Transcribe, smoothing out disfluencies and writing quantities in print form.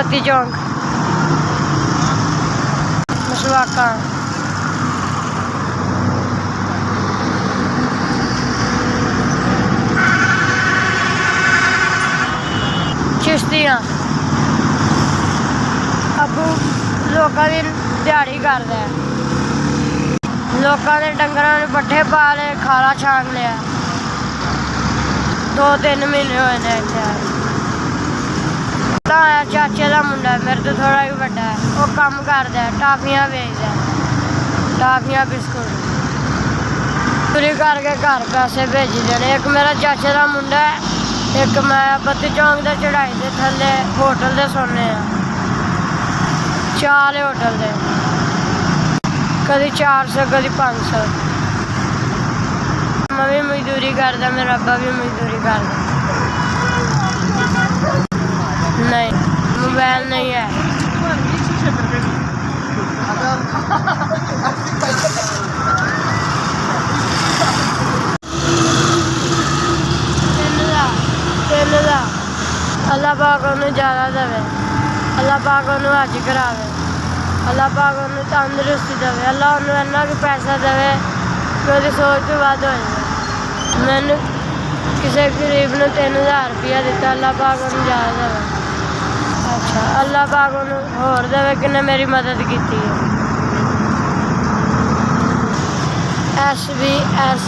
ਬੱਤੀ ਚੌਂਕ ਮਸਵਾਕਾਂ। ਚਿਸ਼ਤੀਆਂ। ਅੱਬੂ ਲੋਕਾਂ ਦੀ ਦਿਹਾੜੀ ਕਰਦਾ, ਲੋਕਾਂ ਦੇ ਡੰਗਰਾਂ ਨੂੰ ਪੱਠੇ ਪਾ ਲਏ, ਖਾਲਾ ਛਾਂਗ ਲਿਆ। 2-3 ਮਹੀਨੇ ਹੋਏ ਨੇ ਇੱਥੇ ਆਏ। ਤਾਂ ਆਇਆ ਚਾਚੇ ਦਾ ਮੁੰਡਾ, ਮੇਰੇ ਤੋਂ ਥੋੜ੍ਹਾ ਹੀ ਵੱਡਾ ਹੈ। ਉਹ ਕੰਮ ਕਰਦਾ, ਟਾਫੀਆਂ ਵੇਚਦਾ, ਟਾਫੀਆਂ ਬਿਸਕੁਟ ਪੂਰੀ ਕਰਕੇ ਘਰ ਪੈਸੇ ਭੇਜਦੇ ਨੇ। ਇੱਕ ਮੇਰਾ ਚਾਚੇ ਦਾ ਮੁੰਡਾ ਹੈ, ਇੱਕ ਮੈਂ ਬੱਤੀ ਚੌਂਕ ਦੇ ਚੜ੍ਹਾਈ ਦੇ ਥੱਲੇ ਹੋਟਲ ਦੇ ਸੌਂਦੇ ਹਾਂ। 4 ਹੋਟਲ ਦੇ, ਕਦੀ 400 ਕਦੀ 500। ਮੈਂ ਵੀ ਮਜ਼ਦੂਰੀ ਕਰਦਾ, ਮੇਰਾ ਅੱਬਾ ਵੀ ਮਜ਼ਦੂਰੀ ਕਰਦਾ। नहीं मोबाइल नहीं है। अल्लाह पाक उन्हें ज़्यादा देवे, अल्लाह पाक उन्हें हज करावे, अल्लाह पाक उन्हें तंदुरुस्ती देवे, अल्लाह उन्हें इन्ना कि पैसा देवे कि उसकी सोच तो वध हो जाए। मैंने किसी गरीब ने 3000 रुपया दिता, अल्लाह पाक उन्हें ज़्यादा देवे। अच्छा, अल्लाह पाक उन्हें होर देवे किन्ने मेरी मदद की है। SBS